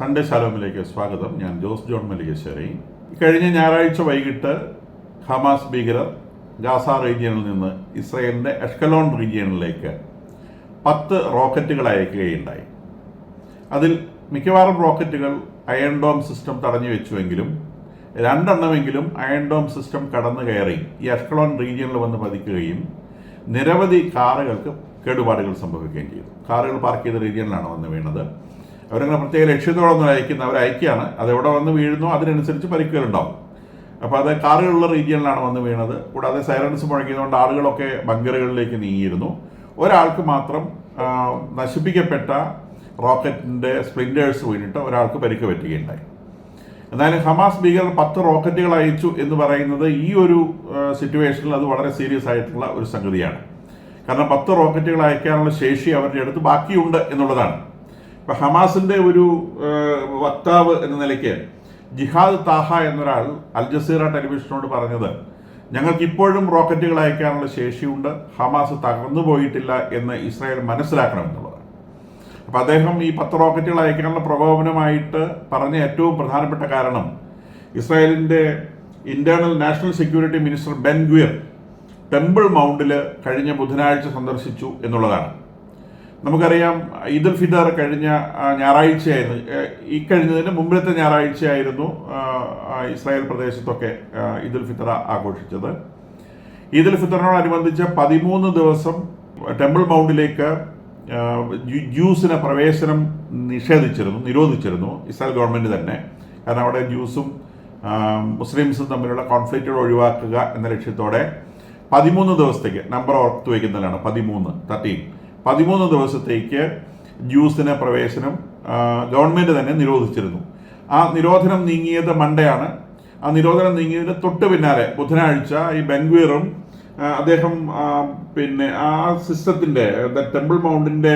Sunday ശാലോമിലേക്ക് സ്വാഗതം. ഞാൻ Jose John Mallikassery. കഴിഞ്ഞ ഞായറാഴ്ച വൈകിട്ട് ഹമാസ് ഭീകരർ ഗാസ റീജിയനിൽ നിന്ന് ഇസ്രയേലിൻ്റെ എഷ്കലോൺ റീജിയനിലേക്ക് 10 റോക്കറ്റുകൾ അയക്കുകയുണ്ടായി. അതിൽ മിക്കവാറും റോക്കറ്റുകൾ അയൺ ഡോം സിസ്റ്റം തടഞ്ഞു വെച്ചുവെങ്കിലും 2 എണ്ണമെങ്കിലും അയൺ ഡോം സിസ്റ്റം കടന്നു കയറി ഈ എഷ്കലോൺ റീജിയനിൽ വന്ന് പതിക്കുകയും നിരവധി കാറുകൾക്ക് കേടുപാടുകൾ സംഭവിക്കുകയും ചെയ്തു. കാറുകൾ പാർക്ക് ചെയ്ത റീജിയനിലാണ് വന്ന് വീണത്. അവരങ്ങനെ പ്രത്യേക ലക്ഷ്യത്തോടൊന്നും അവരയക്കുകയാണ്. അതെവിടെ വന്ന് വീഴുന്നു അതിനനുസരിച്ച് പരിക്കുകളുണ്ടാവും. അപ്പോൾ അത് കാറുകളുള്ള റീജിയനിലാണ് വന്ന് വീണത്. കൂടാതെ സൈറൻസ് മുഴങ്ങിയതുകൊണ്ട് ആളുകളൊക്കെ ബങ്കറുകളിലേക്ക് നീങ്ങിയിരുന്നു. ഒരാൾക്ക് മാത്രം നശിപ്പിക്കപ്പെട്ട റോക്കറ്റിൻ്റെ സ്പ്ലിൻറ്റേഴ്സ് വീണിട്ട് ഒരാൾക്ക് പരിക്ക് പറ്റുകയുണ്ടായി. എന്നാലും ഹമാസ് ഭീകരർ 10 റോക്കറ്റുകൾ അയച്ചു എന്ന് പറയുന്നത് ഈ ഒരു സിറ്റുവേഷനിൽ അത് വളരെ സീരിയസ് ആയിട്ടുള്ള ഒരു സംഗതിയാണ്. കാരണം 10 റോക്കറ്റുകൾ അയക്കാനുള്ള ശേഷി അവരുടെ അടുത്ത് ബാക്കിയുണ്ട് എന്നുള്ളതാണ്. ഇപ്പം ഹമാസിൻ്റെ ഒരു വക്താവ് എന്ന നിലയ്ക്ക് ജിഹാദ് താഹ എന്നൊരാൾ അൽ ജസീറ ടെലിവിഷനോട് പറഞ്ഞത്, ഞങ്ങൾക്ക് ഇപ്പോഴും റോക്കറ്റുകൾ അയക്കാനുള്ള ശേഷിയുണ്ട്, ഹമാസ് തകർന്നു പോയിട്ടില്ല എന്ന് ഇസ്രായേൽ മനസ്സിലാക്കണമെന്നുള്ളതാണ്. അപ്പം അദ്ദേഹം ഈ 10 റോക്കറ്റുകൾ അയക്കാനുള്ള പ്രകോപനമായിട്ട് പറഞ്ഞ ഏറ്റവും പ്രധാനപ്പെട്ട കാരണം ഇസ്രായേലിൻ്റെ internal national security minister Ben Gvir temple മൗണ്ടിൽ കഴിഞ്ഞ ബുധനാഴ്ച സന്ദർശിച്ചു എന്നുള്ളതാണ്. നമുക്കറിയാം, ഈദുൽ ഫിത്തർ കഴിഞ്ഞ ഞായറാഴ്ചയായിരുന്നു. ഈ കഴിഞ്ഞതിന് മുമ്പിലത്തെ ഞായറാഴ്ചയായിരുന്നു ഇസ്രായേൽ പ്രദേശത്തൊക്കെ ഈദുൽ ഫിത്തർ ആഘോഷിച്ചത്. ഈദുൽ ഫിത്തറിനോടനുബന്ധിച്ച് 13 ദിവസം ടെമ്പിൾ മൗണ്ടിലേക്ക് ജ്യൂസിന് പ്രവേശനം നിരോധിച്ചിരുന്നു ഇസ്രായേൽ ഗവൺമെൻറ് തന്നെ. കാരണം അവിടെ ജ്യൂസും മുസ്ലിംസും തമ്മിലുള്ള കോൺഫ്ലിക്റ്റുകൾ ഒഴിവാക്കുക എന്ന ലക്ഷ്യത്തോടെ 13 ദിവസത്തേക്ക്, നമ്പർ ഓർത്ത് വയ്ക്കുന്നതിലാണ് 13 ദിവസത്തേക്ക് ജ്യൂസിന് പ്രവേശനം ഗവൺമെൻറ് തന്നെ നിരോധിച്ചിരുന്നു. ആ നിരോധനം നീങ്ങിയത് മൺഡേയാണ്. ആ നിരോധനം നീങ്ങിയതിന് തൊട്ട് പിന്നാലെ ബുധനാഴ്ച ഈ ബെൻഗ്വീറും അദ്ദേഹം ആ സിസ്റ്റത്തിൻ്റെ ടെമ്പിൾ മൗണ്ടിൻ്റെ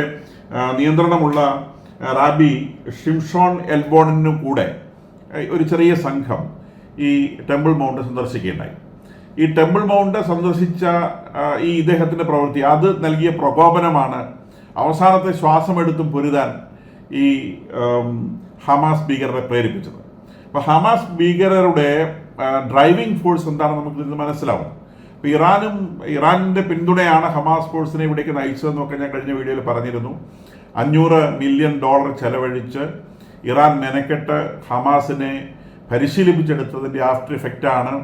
നിയന്ത്രണമുള്ള റാബി ഷിംഷോൺ എൽബോണിനും കൂടെ ഒരു ചെറിയ സംഘം ഈ ടെമ്പിൾ മൗണ്ട് സന്ദർശിക്കുകയുണ്ടായി. ഈ ടെമ്പിൾ മൗണ്ട് സന്ദർശിച്ച ഈ ഇദ്ദേഹത്തിൻ്റെ പ്രവൃത്തി, അത് നൽകിയ പ്രകോപനമാണ് അവസാനത്തെ ശ്വാസമെടുത്തും പൊരുതാൻ ഈ ഹമാസ് ഭീകരരെ പ്രേരിപ്പിച്ചത്. അപ്പോൾ ഹമാസ് ഭീകരരുടെ ഡ്രൈവിംഗ് ഫോഴ്സ് എന്താണെന്ന് നമുക്ക് ഇതിന് മനസ്സിലാവും. ഇപ്പോൾ ഇറാനിൻ്റെ പിന്തുണയാണ് ഹമാസ് ഫോഴ്സിനെ ഇവിടേക്ക് നയിച്ചതെന്നൊക്കെ ഞാൻ കഴിഞ്ഞ വീഡിയോയിൽ പറഞ്ഞിരുന്നു. $500 മില്യൺ ചെലവഴിച്ച് ഇറാൻ മെനക്കെട്ട് ഹമാസിനെ പരിശീലിപ്പിച്ചെടുത്തതിൻ്റെ ആഫ്റ്റർ ഇഫക്റ്റാണ്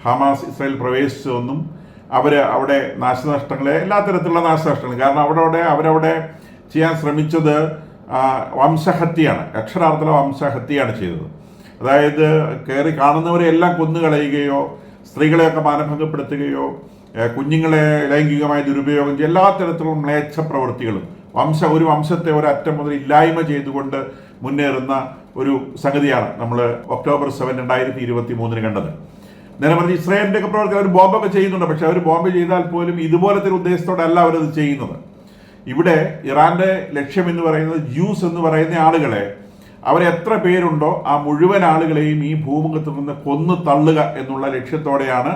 ഹമാസ് ഇസ്രായേൽ പ്രവേശിച്ചതെന്നും അവിടെ നാശനഷ്ടങ്ങളെ, എല്ലാ തരത്തിലുള്ള നാശനഷ്ടങ്ങൾ, കാരണം അവരവിടെ ചെയ്യാൻ ശ്രമിച്ചത് വംശഹത്യയാണ്, അക്ഷരാർത്ഥത്തിലുള്ള വംശഹത്യയാണ് ചെയ്തത്. അതായത് കയറി കാണുന്നവരെ എല്ലാം കൊന്നുകളയുകയോ സ്ത്രീകളെയൊക്കെ മാനഭംഗപ്പെടുത്തുകയോ കുഞ്ഞുങ്ങളെ ലൈംഗികമായി ദുരുപയോഗം ചെയ്യുക, എല്ലാ തരത്തിലുള്ള മ്ലേച്ഛ പ്രവൃത്തികളും ഒരു വംശത്തെ ഒരറ്റം മുതൽ ഇല്ലായ്മ ചെയ്തുകൊണ്ട് മുന്നേറുന്ന ഒരു സംഗതിയാണ് നമ്മൾ ഒക്ടോബർ 7, 2023 കണ്ടത്. നേരെ പറഞ്ഞ് ഇസ്രായേലിൻ്റെ ഒക്കെ പ്രവർത്തി അവർ ബോംബൊക്കെ ചെയ്യുന്നുണ്ട്. പക്ഷെ അവർ ബോംബ് ചെയ്താൽ പോലും ഇതുപോലത്തെ ഒരു ഉദ്ദേശത്തോടല്ല അവരത് ചെയ്യുന്നത്. ഇവിടെ ഇറാന്റെ ലക്ഷ്യം എന്ന് പറയുന്നത് ജ്യൂസ് എന്ന് പറയുന്ന ആളുകളെ, അവരെത്ര പേരുണ്ടോ ആ മുഴുവൻ ആളുകളെയും ഈ ഭൂമുഖത്ത് നിന്ന് കൊന്നു തള്ളുക എന്നുള്ള ലക്ഷ്യത്തോടെയാണ്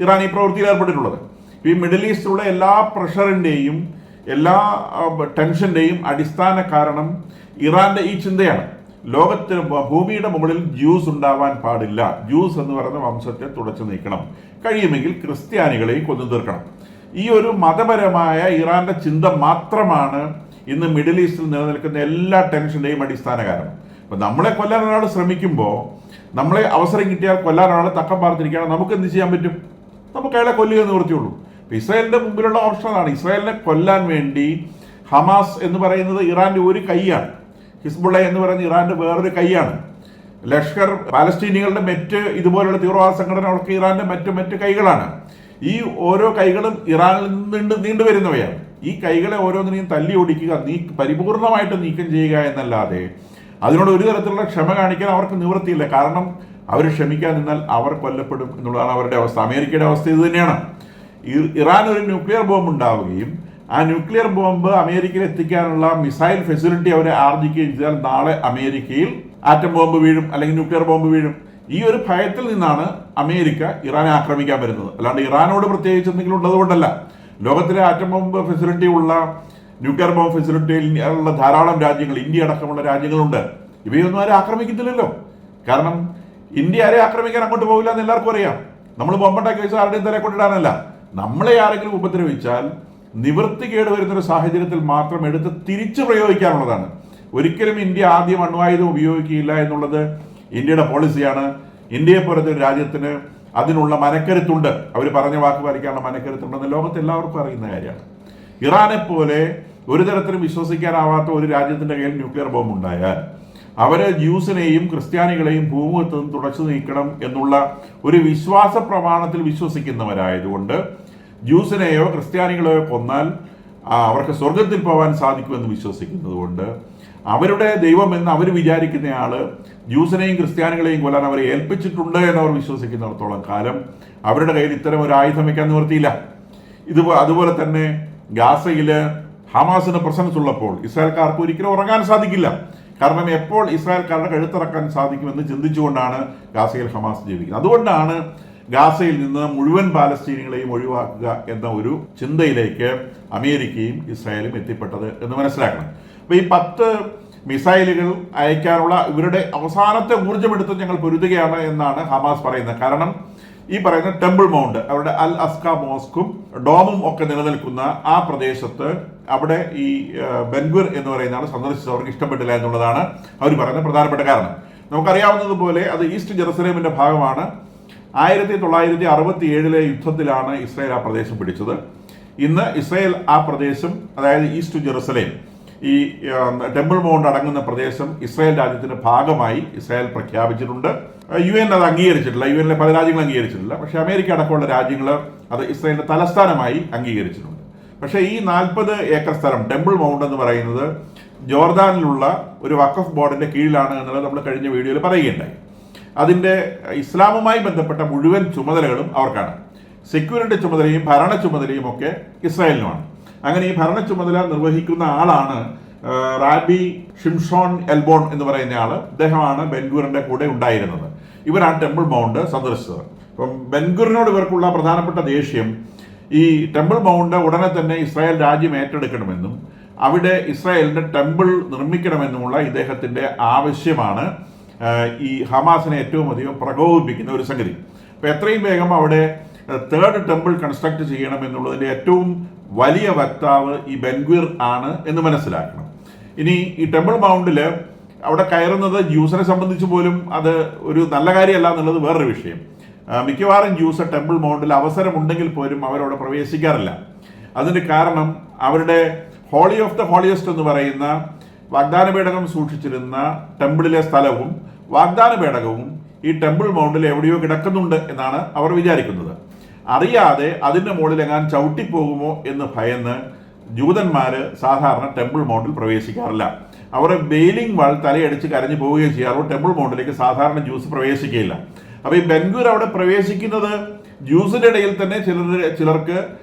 ഇറാൻ ഈ പ്രവൃത്തിയിൽ ഏർപ്പെട്ടിട്ടുള്ളത്. ഈ മിഡിൽ ഈസ്റ്റിലുള്ള എല്ലാ പ്രഷറിൻ്റെയും എല്ലാ ടെൻഷൻ്റെയും അടിസ്ഥാന കാരണം ഇറാന്റെ ഈ ചിന്തയാണ്. ലോകത്തിന് ഭൂമിയുടെ മുകളിൽ ജ്യൂസ് ഉണ്ടാവാൻ പാടില്ല, ജ്യൂസ് എന്ന് പറയുന്ന വംശത്തെ തുടച്ചു നീക്കണം, കഴിയുമെങ്കിൽ ക്രിസ്ത്യാനികളെയും കൊന്നു തീർക്കണം. ഈ ഒരു മതപരമായ ഇറാന്റെ ചിന്ത മാത്രമാണ് ഇന്ന് മിഡിൽ ഈസ്റ്റിൽ നിലനിൽക്കുന്ന എല്ലാ ടെൻഷൻ്റെയും അടിസ്ഥാന കാരണം. അപ്പം നമ്മളെ കൊല്ലാൻ ഒരാൾ ശ്രമിക്കുമ്പോൾ, നമ്മളെ അവസരം കിട്ടിയാൽ കൊല്ലാൻ ഒരാൾ തക്കം പാർത്തിരിക്കുകയാണ്, നമുക്ക് എന്ത് ചെയ്യാൻ പറ്റും? നമുക്ക് അയാളെ കൊല്ലുക എന്ന് നിവൃത്തിയുള്ളൂ. ഇപ്പം ഇസ്രായേലിൻ്റെ മുമ്പിലുള്ള ഓപ്ഷനാണ്. ഇസ്രായേലിനെ കൊല്ലാൻ വേണ്ടി ഹമാസ് എന്ന് പറയുന്നത് ഇറാന്റെ ഒരു കൈയാണ്, ഹിസ്ബുള്ള എന്ന് പറയുന്ന ഇറാന്റെ വേറൊരു കൈയാണ്, ലഷ്കർ പാലസ്തീനികളുടെ മറ്റ് ഇതുപോലുള്ള തീവ്രവാദ സംഘടനകളൊക്കെ ഇറാന്റെ മറ്റ് കൈകളാണ്. ഈ ഓരോ കൈകളും ഇറാനിൽ നിന്ന് നീണ്ടുവരുന്നവയാണ്. ഈ കൈകളെ ഓരോന്നിനെയും തല്ലി ഒടിക്കുക, പരിപൂർണമായിട്ട് നീക്കം ചെയ്യുക എന്നല്ലാതെ അതിനോട് ഒരു തരത്തിലുള്ള ക്ഷമ കാണിക്കാൻ അവർക്ക് നിവൃത്തിയില്ല. കാരണം അവർ ക്ഷമിക്കാൻ നിന്നാൽ അവർ കൊല്ലപ്പെടും എന്നുള്ളതാണ് അവരുടെ അവസ്ഥ. അമേരിക്കയുടെ അവസ്ഥ ഇത് തന്നെയാണ്. ഇറാൻ ഒരു ന്യൂക്ലിയർ ബോംബ് ഉണ്ടാവുകയും ആ ന്യൂക്ലിയർ ബോംബ് അമേരിക്കയിൽ എത്തിക്കാനുള്ള മിസൈൽ ഫെസിലിറ്റി അവരെ ആർജിക്കുകയും ചെയ്താൽ നാളെ അമേരിക്കയിൽ ആറ്റം ബോംബ് വീഴും, അല്ലെങ്കിൽ ന്യൂക്ലിയർ ബോംബ് വീഴും. ഈ ഒരു ഭയത്തിൽ നിന്നാണ് അമേരിക്ക ഇറാനെ ആക്രമിക്കാൻ വരുന്നത്. അല്ലാണ്ട് ഇറാനോട് പ്രത്യേകിച്ച് എന്തെങ്കിലും ഉള്ളതുകൊണ്ടല്ല. ലോകത്തിലെ ആറ്റം ബോംബ് ഫെസിലിറ്റി ഉള്ള ന്യൂക്ലിയർ ബോംബ് ഫെസിലിറ്റിയിൽ ഉള്ള ധാരാളം രാജ്യങ്ങൾ, ഇന്ത്യ അടക്കമുള്ള രാജ്യങ്ങളുണ്ട്. ഇവയൊന്നും ആരും ആക്രമിക്കുന്നില്ലല്ലോ. കാരണം ഇന്ത്യ ആരെ ആക്രമിക്കാൻ അങ്ങോട്ട് പോകില്ല എന്ന് എല്ലാവർക്കും അറിയാം. നമ്മൾ ബോംബുണ്ടാക്കി വെച്ചാൽ ആരുടെയും തല കൊണ്ടിടാനല്ല. നമ്മളെ ആരെങ്കിലും ഉപദ്രവിച്ചാൽ നിവൃത്തികേട് വരുന്നൊരു സാഹചര്യത്തിൽ മാത്രം എടുത്ത് തിരിച്ചു പ്രയോഗിക്കാനുള്ളതാണ്. ഒരിക്കലും ഇന്ത്യ ആദ്യം അണ്വായുധം ഉപയോഗിക്കുകയില്ല എന്നുള്ളത് ഇന്ത്യയുടെ പോളിസിയാണ്. ഇന്ത്യയെ പോലത്തെ ഒരു രാജ്യത്തിന് അതിനുള്ള മനക്കരുത്തുണ്ട്. അവർ പറഞ്ഞ വാക്ക് പാലിക്കാനുള്ള മനക്കരുത്തുണ്ടെന്ന് ലോകത്ത് എല്ലാവർക്കും അറിയുന്ന കാര്യമാണ്. ഇറാനെ പോലെ ഒരു തരത്തിലും വിശ്വസിക്കാനാവാത്ത ഒരു രാജ്യത്തിൻ്റെ കയ്യിൽ ന്യൂക്ലിയർ ബോംബ് ഉണ്ടായാൽ അവർ ജ്യൂസിനെയും ക്രിസ്ത്യാനികളെയും ഭൂമുഖത്ത് നിന്ന് തുടച്ചു നീക്കണം എന്നുള്ള ഒരു വിശ്വാസ പ്രമാണത്തിൽ വിശ്വസിക്കുന്നവരായതുകൊണ്ട് ജ്യൂസിനെയോ ക്രിസ്ത്യാനികളെയോ കൊന്നാൽ അവർക്ക് സ്വർഗത്തിൽ പോകാൻ സാധിക്കുമെന്ന് വിശ്വസിക്കുന്നത് കൊണ്ട് അവരുടെ ദൈവം എന്ന് അവർ വിചാരിക്കുന്നയാള് ജ്യൂസിനെയും ക്രിസ്ത്യാനികളെയും കൊല്ലാൻ അവരെ ഏൽപ്പിച്ചിട്ടുണ്ട് എന്നവർ വിശ്വസിക്കുന്നിടത്തോളം കാലം അവരുടെ കയ്യിൽ ഇത്തരം ഒരു ആയുധം വയ്ക്കാൻ നിവൃത്തിയില്ല. അതുപോലെ തന്നെ ഗാസയിൽ ഹമാസിന് പ്രസൻസ് ഉള്ളപ്പോൾ ഇസ്രായേൽക്കാർക്ക് ഒരിക്കലും ഉറങ്ങാൻ സാധിക്കില്ല. കാരണം എപ്പോൾ ഇസ്രായേൽക്കാരുടെ കഴുത്തിറക്കാൻ സാധിക്കുമെന്ന് ചിന്തിച്ചുകൊണ്ടാണ് ഗാസയിൽ ഹമാസ് ജീവിക്കുന്നത്. അതുകൊണ്ടാണ് ഗാസയിൽ നിന്ന് മുഴുവൻ പാലസ്തീനികളെയും ഒഴിവാക്കുക എന്ന ഒരു ചിന്തയിലേക്ക് അമേരിക്കയും ഇസ്രായേലും എത്തിപ്പെട്ടത് എന്ന് മനസ്സിലാക്കണം. അപ്പോൾ ഈ 10 മിസൈലുകൾ അയക്കാനുള്ള ഇവരുടെ അവസാനത്തെ ഊർജ്ജമെടുത്ത് ഞങ്ങൾ പൊരുതുകയാണ് എന്നാണ് ഹമാസ് പറയുന്നത്. കാരണം ഈ പറയുന്ന ടെമ്പിൾ മൗണ്ട്, അവരുടെ അൽ അസ്ക മോസ്കും ഡോമും ഒക്കെ നിലനിൽക്കുന്ന ആ പ്രദേശത്ത് അവിടെ ഈ ബെൻഗുർ എന്ന് പറയുന്ന ആൾ സന്ദർശിച്ചത് അവർക്ക് ഇഷ്ടപ്പെട്ടില്ല എന്നുള്ളതാണ് അവർ പറയുന്ന പ്രധാനപ്പെട്ട കാരണം. നമുക്കറിയാവുന്നതുപോലെ അത് ഈസ്റ്റ് ജെറുസലേമിന്റെ ഭാഗമാണ്. 1967 യുദ്ധത്തിലാണ് ഇസ്രായേൽ ആ പ്രദേശം പിടിച്ചത്. ഇന്ന് ഇസ്രായേൽ ആ പ്രദേശം, അതായത് ഈസ്റ്റ് ജെറുസലേം, ഈ ടെമ്പിൾ മൗണ്ട് അടങ്ങുന്ന പ്രദേശം ഇസ്രായേൽ രാജ്യത്തിന്റെ ഭാഗമായി ഇസ്രായേൽ പ്രഖ്യാപിച്ചിട്ടുണ്ട്. UN അത് അംഗീകരിച്ചിട്ടില്ല, UN പല രാജ്യങ്ങൾ അംഗീകരിച്ചിട്ടില്ല. പക്ഷേ അമേരിക്ക അടക്കമുള്ള രാജ്യങ്ങൾ അത് ഇസ്രായേലിന്റെ തലസ്ഥാനമായി അംഗീകരിച്ചിട്ടുണ്ട്. പക്ഷേ ഈ 40 ഏക്കർ സ്ഥലം ടെമ്പിൾ മൗണ്ട് എന്ന് പറയുന്നത് ജോർദാനിലുള്ള ഒരു വഖഫ് ബോർഡിന്റെ കീഴിലാണ് എന്നുള്ളത് നമ്മൾ കഴിഞ്ഞ വീഡിയോയിൽ പറയുകയുണ്ടായി. അതിന്റെ ഇസ്ലാമുമായി ബന്ധപ്പെട്ട മുഴുവൻ ചുമതലകളും അവർക്കാണ്. സെക്യൂരിറ്റി ചുമതലയും ഭരണ ചുമതലയും ഒക്കെ ഇസ്രായേലിനുമാണ്. അങ്ങനെ ഈ ഭരണ ചുമതല നിർവഹിക്കുന്ന ആളാണ് റാബി ഷിംഷോൺ എൽബോൺ എന്ന് പറയുന്ന ആള്. അദ്ദേഹമാണ് ബെൻഗൂറിന്റെ കൂടെ ഉണ്ടായിരുന്നത്. ഇവരാണ് ടെമ്പിൾ മൗണ്ട് സന്ദർശിച്ചത്. അപ്പം ബെൻഗൂറിനോട് ഇവർക്കുള്ള പ്രധാനപ്പെട്ട ദേഷ്യം ഈ ടെമ്പിൾ മൗണ്ട് ഉടനെ തന്നെ ഇസ്രായേൽ രാജ്യം ഏറ്റെടുക്കണമെന്നും അവിടെ ഇസ്രായേലിന്റെ ടെമ്പിൾ നിർമ്മിക്കണമെന്നുമുള്ള ഇദ്ദേഹത്തിന്റെ ആവശ്യമാണ് ഈ ഹമാസിനെ ഏറ്റവും അധികം പ്രകോപിപ്പിക്കുന്ന ഒരു സംഗതി. അപ്പം എത്രയും വേഗം അവിടെ 3rd ടെമ്പിൾ കൺസ്ട്രക്ട് ചെയ്യണം എന്നുള്ളതിന്റെ ഏറ്റവും വലിയ വക്താവ് ഈ ബെൻഗുർ ആണ് എന്ന് മനസ്സിലാക്കണം. ഇനി ഈ ടെമ്പിൾ മൗണ്ടിൽ അവിടെ കയറുന്നത് ജ്യൂസിനെ സംബന്ധിച്ച് പോലും അത് ഒരു നല്ല കാര്യമല്ല എന്നുള്ളത് വേറൊരു വിഷയം. മിക്കവാറും ജ്യൂസ് ടെമ്പിൾ മൗണ്ടിൽ അവസരമുണ്ടെങ്കിൽ പോലും അവരവിടെ പ്രവേശിക്കാറില്ല. അതിന് കാരണം അവരുടെ ഹോളി ഓഫ് ദ ഹോളിയസ്റ്റ് എന്ന് പറയുന്ന വാഗ്ദാന പേടകം സൂക്ഷിച്ചിരുന്ന ടെമ്പിളിലെ സ്ഥലവും വാഗ്ദാന പേടകവും ഈ ടെമ്പിൾ മൗണ്ടിൽ എവിടെയോ കിടക്കുന്നുണ്ട് എന്നാണ് അവർ വിചാരിക്കുന്നത്. അറിയാതെ അതിൻ്റെ മുകളിൽ എങ്ങാൻ ചവിട്ടിപ്പോകുമോ എന്ന് ഭയന്ന് ജൂതന്മാര് സാധാരണ ടെമ്പിൾ മൗണ്ടിൽ പ്രവേശിക്കാറില്ല. അവർ ബെയിലിംഗ് വാൾ തലയടിച്ച് കരഞ്ഞു പോവുകയും ചെയ്യാറുള്ളൂ. ടെമ്പിൾ മൗണ്ടിലേക്ക് സാധാരണ ജ്യൂസ് പ്രവേശിക്കുകയില്ല. അപ്പോൾ ഈ ബെൻഗൂർ അവിടെ പ്രവേശിക്കുന്നത് ജ്യൂസിന്റെ ഇടയിൽ തന്നെ ചിലർക്ക്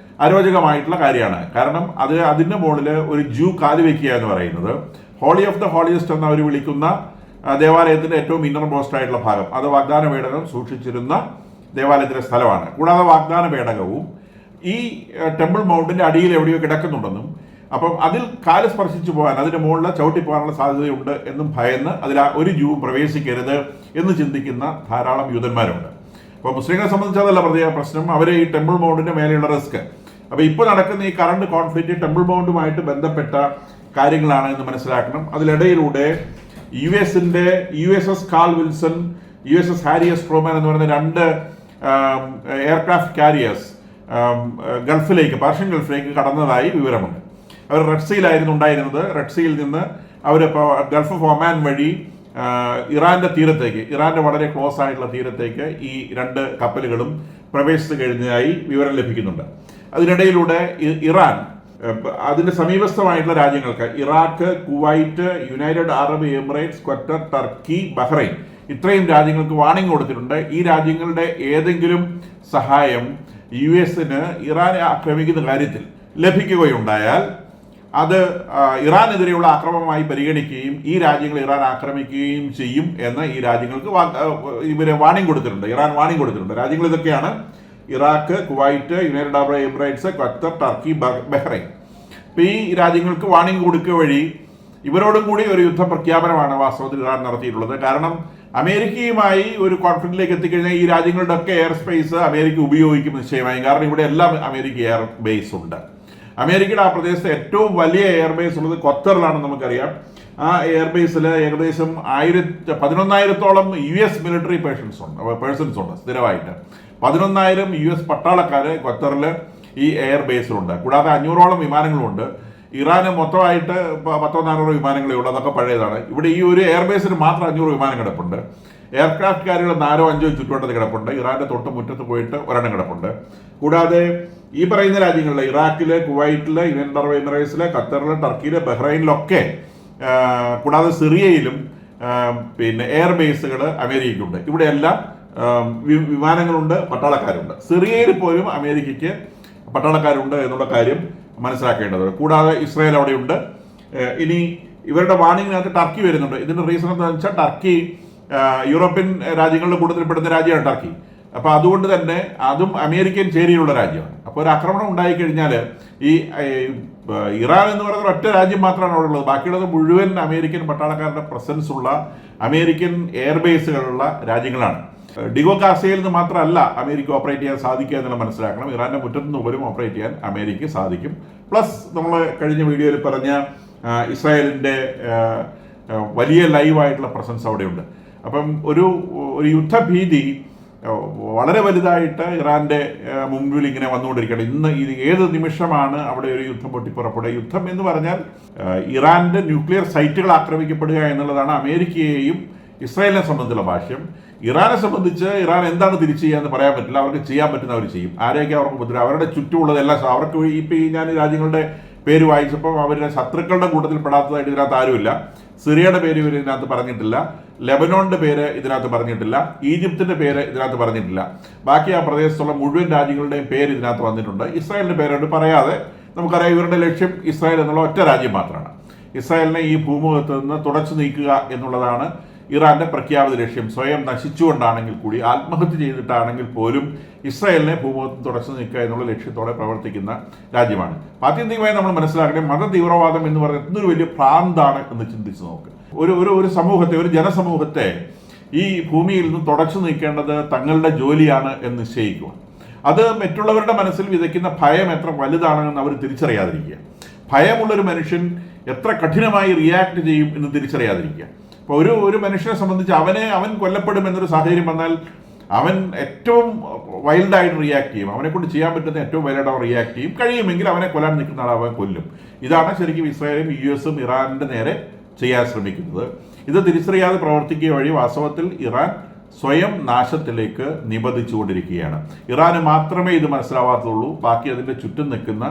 അരോചകമായിട്ടുള്ള കാര്യമാണ്. കാരണം അതിൻ്റെ മുകളിൽ ഒരു ജൂ കാല് വയ്ക്കുക എന്ന് പറയുന്നത് ഹോളി ഓഫ് ദ ഹോളിയസ്റ്റ് എന്ന് അവർ വിളിക്കുന്ന ദേവാലയത്തിന്റെ ഏറ്റവും ഇന്നർ മോസ്റ്റ് ആയിട്ടുള്ള ഭാഗം, അത് വാഗ്ദാന പേടകം സൂക്ഷിച്ചിരുന്ന ദേവാലയത്തിലെ സ്ഥലമാണ്. കൂടാതെ വാഗ്ദാന പേടകവും ഈ ടെമ്പിൾ മൗണ്ടിന്റെ അടിയിൽ എവിടെയോ കിടക്കുന്നുണ്ടെന്നും അപ്പം അതിൽ കാല് സ്പർശിച്ചു പോകാൻ, അതിന്റെ മുകളിൽ ചവിട്ടി പോകാനുള്ള സാധ്യതയുണ്ട് എന്നും ഭയന്ന് അതിൽ ഒരു ജൂവും പ്രവേശിക്കരുത് എന്ന് ചിന്തിക്കുന്ന ധാരാളം യൂതന്മാരുണ്ട്. അപ്പോൾ മുസ്ലിങ്ങളെ സംബന്ധിച്ച് അതല്ല പ്രശ്നം, അവർ ഈ ടെമ്പിൾ മൗണ്ടിന്റെ മേലെയുള്ള റിസ്ക്. അപ്പോൾ ഇപ്പോൾ നടക്കുന്ന ഈ കറണ്ട് കോൺഫ്ലിക്റ്റ് ടെമ്പിൾ മൗണ്ടുമായിട്ട് ബന്ധപ്പെട്ട കാര്യങ്ങളാണ് എന്ന് മനസ്സിലാക്കണം. അതിനിടയിലൂടെ USS Carl Wilson, USS Harry S Truman എന്ന് പറയുന്ന 2 എയർക്രാഫ്റ്റ് കാരിയേഴ്സ് പേർഷ്യൻ ഗൾഫിലേക്ക് കടന്നതായി വിവരമുണ്ട്. അവർ റെഡ് സീയിലായിരുന്നു ഉണ്ടായിരുന്നത്. റെഡ് സീയിൽ നിന്ന് അവർ ഗൾഫ് ഓഫ് ഒമാൻ വഴി ഇറാന്റെ തീരത്തേക്ക്, ഇറാന്റെ വളരെ ക്ലോസ് ആയിട്ടുള്ള തീരത്തേക്ക് ഈ 2 കപ്പലുകളും പ്രവേശിച്ചു കഴിഞ്ഞതായി വിവരം ലഭിക്കുന്നുണ്ട്. അതിനിടയിലൂടെ ഇറാൻ അതിന്റെ സമീപസ്ഥമായിട്ടുള്ള രാജ്യങ്ങൾക്ക് Iraq, Kuwait, United Arab Emirates, Qatar, Turkey, Bahrain ഇത്രയും രാജ്യങ്ങൾക്ക് വാണിംഗ് കൊടുത്തിട്ടുണ്ട്. ഈ രാജ്യങ്ങളുടെ ഏതെങ്കിലും സഹായം US-ന് ഇറാനെ ആക്രമിക്കുന്ന കാര്യത്തിൽ ലഭിക്കുകയുണ്ടായാൽ അത് ഇറാനെതിരെയുള്ള ആക്രമണമായി പരിഗണിക്കുകയും ഈ രാജ്യങ്ങൾ ഇറാൻ ആക്രമിക്കുകയും ചെയ്യും എന്ന് ഈ രാജ്യങ്ങൾക്ക് ഇവരെ വാണിംഗ് കൊടുത്തിട്ടുണ്ട്. ഇറാൻ വാണിംഗ് കൊടുത്തിട്ടുണ്ട്. രാജ്യങ്ങൾ ഇതൊക്കെയാണ്: Iraq, Kuwait, United Arab Emirates, Qatar, Turkey, Bahrain. അപ്പോൾ ഈ രാജ്യങ്ങൾക്ക് വാണിംഗ് കൊടുക്കുക വഴി ഇവരോടും കൂടി ഒരു യുദ്ധ പ്രഖ്യാപനമാണ് വാസ്തവത്തിൽ ഇറാൻ നടത്തിയിട്ടുള്ളത്. കാരണം അമേരിക്കയുമായി ഒരു കോൺഫ്ലിക്റ്റിലേക്ക് എത്തിക്കഴിഞ്ഞാൽ ഈ രാജ്യങ്ങളുടെ ഒക്കെ എയർ സ്പേസ് അമേരിക്ക ഉപയോഗിക്കും നിശ്ചയമായും. കാരണം ഇവിടെ എല്ലാം അമേരിക്ക എയർ ബേസ് ഉണ്ട്. അമേരിക്കയുടെ ആ പ്രദേശത്ത് ഏറ്റവും വലിയ എയർബേസ് ഉള്ളത് ഖത്തറിലാണെന്ന് നമുക്കറിയാം. ആ എയർബേസിൽ ഏകദേശം 11,000-ഓളം US മിലിറ്ററി പേഴ്സൺസ് ഉണ്ട് സ്ഥിരമായിട്ട്. 11,000 US പട്ടാളക്കാർ ഖത്തറിൽ ഈ എയർബേസിലുണ്ട്. കൂടാതെ 500-ഓളം വിമാനങ്ങളുണ്ട്. ഇറാന് മൊത്തമായിട്ട് 100-400 വിമാനങ്ങളേ ഉള്ളൂ, അതൊക്കെ പഴയതാണ്. ഇവിടെ ഈ ഒരു എയർബേസിന് മാത്രം 500 വിമാനം കിടപ്പുണ്ട്. എയർക്രാഫ്റ്റ് കാരുകൾ 4-5 ചുറ്റുവട്ടത്ത് കിടപ്പുണ്ട്. ഇറാന്റെ തൊട്ട് മുറ്റത്ത് പോയിട്ട് ഒരെണ്ണം കിടപ്പുണ്ട്. കൂടാതെ ഈ പറയുന്ന രാജ്യങ്ങളിൽ ഇറാഖില്, കുവൈറ്റില്, യുണൈറ്റഡ് അറബ് എമിറേറ്റ്സില്, ഖത്തറില്, ടർക്കിയില്, ബഹ്റൈനിലൊക്കെ, കൂടാതെ സിറിയയിലും പിന്നെ എയർബേസുകൾ അമേരിക്കയ്ക്കുണ്ട്. ഇവിടെയെല്ലാം വിമാനങ്ങളുണ്ട്, പട്ടാളക്കാരുണ്ട്. സിറിയയിൽ പോലും അമേരിക്കയ്ക്ക് പട്ടാളക്കാരുണ്ട് എന്നുള്ള കാര്യം മനസ്സിലാക്കേണ്ടത്. കൂടാതെ ഇസ്രായേൽ അവിടെയുണ്ട്. ഇനി ഇവരുടെ വാണിങ്ങിനകത്ത് ടർക്കി വരുന്നുണ്ട്. ഇതിന്റെ റീസൺ എന്താണെന്ന് വെച്ചാൽ ടർക്കി യൂറോപ്യൻ രാജ്യങ്ങളുടെ കൂട്ടത്തിൽപ്പെടുന്ന രാജ്യമാണ് ടർക്കി. അപ്പോൾ അതുകൊണ്ട് തന്നെ അതും അമേരിക്കൻ ചേരിയിലുള്ള രാജ്യമാണ്. അപ്പോൾ ഒരു ആക്രമണം ഉണ്ടായിക്കഴിഞ്ഞാൽ ഈ ഇറാൻ എന്ന് പറയുന്ന ഒറ്റ രാജ്യം മാത്രമാണ് അവിടെ ഉള്ളത്. ബാക്കിയുള്ളത് മുഴുവൻ അമേരിക്കൻ പട്ടാളക്കാരുടെ പ്രസൻസ് ഉള്ള അമേരിക്കൻ എയർബേസുകളുള്ള രാജ്യങ്ങളാണ്. ഡിഗോ ഗാസയിൽ നിന്ന് മാത്രമല്ല അമേരിക്ക ഓപ്പറേറ്റ് ചെയ്യാൻ സാധിക്കുക എന്നുള്ള മനസ്സിലാക്കണം. ഇറാന്റെ മുറ്റത്ത് നിന്ന് പോലും ഓപ്പറേറ്റ് ചെയ്യാൻ അമേരിക്കയ്ക്ക് സാധിക്കും. പ്ലസ് നമ്മൾ കഴിഞ്ഞ വീഡിയോയിൽ പറഞ്ഞ ഇസ്രായേലിൻ്റെ വലിയ ലൈവായിട്ടുള്ള പ്രസൻസ് അവിടെയുണ്ട്. അപ്പം ഒരു യുദ്ധഭീതി വളരെ വലുതായിട്ട് ഇറാന്റെ മുമ്പിൽ ഇങ്ങനെ വന്നുകൊണ്ടിരിക്കുകയാണ്. ഇന്ന് ഏത് നിമിഷമാണ് അവിടെ ഒരു യുദ്ധം പൊട്ടിപ്പുറപ്പെടുക. യുദ്ധം എന്ന് പറഞ്ഞാൽ ഇറാന്റെ ന്യൂക്ലിയർ സൈറ്റുകൾ ആക്രമിക്കപ്പെടുക എന്നുള്ളതാണ് അമേരിക്കയെയും ഇസ്രായേലിനെ സംബന്ധിച്ചുള്ള ഭാഷ്യം. ഇറാനെ സംബന്ധിച്ച് ഇറാൻ എന്താണ് തിരിച്ചു ചെയ്യാന്ന് പറയാൻ പറ്റില്ല. അവർക്ക് ചെയ്യാൻ പറ്റുന്ന അവർ ചെയ്യും. ആരെയൊക്കെ അവർക്ക് പറ്റില്ല. അവരുടെ ചുറ്റുമുള്ളതെല്ലാം അവർക്ക് ഇപ്പം ഈ ഞാൻ രാജ്യങ്ങളുടെ പേര് വായിച്ചപ്പോൾ അവരുടെ ശത്രുക്കളുടെ കൂട്ടത്തിൽ പെടാത്തതായിട്ട് ഇതിനകത്ത് ആരുമില്ല. സിറിയയുടെ പേര് ഇവർ ഇതിനകത്ത് പറഞ്ഞിട്ടില്ല. ലെബനോണിന്റെ പേര് ഇതിനകത്ത് പറഞ്ഞിട്ടില്ല. ഈജിപ്തിന്റെ പേര് ഇതിനകത്ത് പറഞ്ഞിട്ടില്ല. ബാക്കി ആ പ്രദേശത്തുള്ള മുഴുവൻ രാജ്യങ്ങളുടെയും പേര് ഇതിനകത്ത് വന്നിട്ടുണ്ട്. ഇസ്രായേലിന്റെ പേരോട് പറയാതെ നമുക്കറിയാം ഇവരുടെ ലക്ഷ്യം ഇസ്രായേൽ എന്നുള്ള ഒറ്റ രാജ്യം മാത്രമാണ്. ഇസ്രായേലിനെ ഈ ഭൂമുഖത്ത് നിന്ന് തുടച്ചു നീക്കുക എന്നുള്ളതാണ് ഇറാന്റെ പ്രഖ്യാപിത ലക്ഷ്യം. സ്വയം നശിച്ചുകൊണ്ടാണെങ്കിൽ കൂടി, ആത്മഹത്യ ചെയ്തിട്ടാണെങ്കിൽ പോലും ഇസ്രായേലിനെ ഭൂമുഖത്ത് തുടച്ചു നീക്കുക എന്നുള്ള ലക്ഷ്യത്തോടെ പ്രവർത്തിക്കുന്ന രാജ്യമാണ്. ആത്യന്തികമായി നമ്മൾ മനസ്സിലാക്കണേ, മത തീവ്രവാദം എന്ന് പറയുന്നത് എന്തൊരു വലിയ ഭ്രാന്താണ് എന്ന് ചിന്തിച്ച് നോക്ക്. ഒരു സമൂഹത്തെ, ഒരു ജനസമൂഹത്തെ ഈ ഭൂമിയിൽ നിന്ന് തുടച്ചു നീക്കേണ്ടത് തങ്ങളുടെ ജോലിയാണ് എന്ന് നിശ്ചയിക്കുക. അത് മറ്റുള്ളവരുടെ മനസ്സിൽ വിതയ്ക്കുന്ന ഭയം എത്ര വലുതാണെന്ന് അവർ തിരിച്ചറിയാതിരിക്കുക. ഭയമുള്ളൊരു മനുഷ്യൻ എത്ര കഠിനമായി റിയാക്ട് ചെയ്യും എന്ന് തിരിച്ചറിയാതിരിക്കുക. ഇപ്പോൾ ഒരു മനുഷ്യനെ സംബന്ധിച്ച് അവൻ കൊല്ലപ്പെടും എന്നൊരു സാഹചര്യം വന്നാൽ അവൻ ഏറ്റവും വൈൽഡായിട്ട് റിയാക്ട് ചെയ്യും. അവനെ കൊണ്ട് ചെയ്യാൻ പറ്റുന്ന ഏറ്റവും വൈൽഡായിട്ട് അവൻ റിയാക്ട് ചെയ്യും. കഴിയുമെങ്കിൽ അവനെ കൊല്ലാൻ നിൽക്കുന്ന ആൾ അവൻ കൊല്ലും. ഇതാണ് ശരിക്കും ഇസ്രായേലും US-ഉം ഇറാനിൻ്റെ നേരെ ചെയ്യാൻ ശ്രമിക്കുന്നത്. ഇത് തിരിച്ചറിയാതെ പ്രവർത്തിക്കുക വഴി വാസ്തവത്തിൽ ഇറാൻ സ്വയം നാശത്തിലേക്ക് നിബന്ധിച്ചുകൊണ്ടിരിക്കുകയാണ്. ഇറാന് മാത്രമേ ഇത് മനസ്സിലാവാത്തുള്ളൂ. ബാക്കി അതിൻ്റെ ചുറ്റും നിൽക്കുന്ന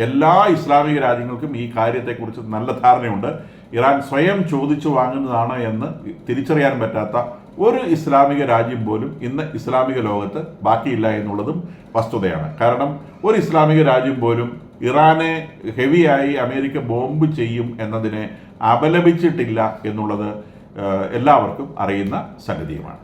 എല്ലാ ഇസ്ലാമിക രാജ്യങ്ങൾക്കും ഈ കാര്യത്തെക്കുറിച്ച് നല്ല ധാരണയുണ്ട്. ഇറാൻ സ്വയം ചോദിച്ചു വാങ്ങുന്നതാണ് എന്ന് തിരിച്ചറിയാൻ പറ്റാത്ത ഒരു ഇസ്ലാമിക രാജ്യം പോലും ഇന്ന് ഇസ്ലാമിക ലോകത്ത് ബാക്കിയില്ല എന്നുള്ളതും വസ്തുതയാണ്. കാരണം ഒരു ഇസ്ലാമിക രാജ്യം പോലും ഇറാനെ ഹെവിയായി അമേരിക്ക ബോംബ് ചെയ്യും എന്നതിനെ അപലപിച്ചിട്ടില്ല എന്നുള്ളത് എല്ലാവർക്കും അറിയുന്ന സംഗതിയുമാണ്.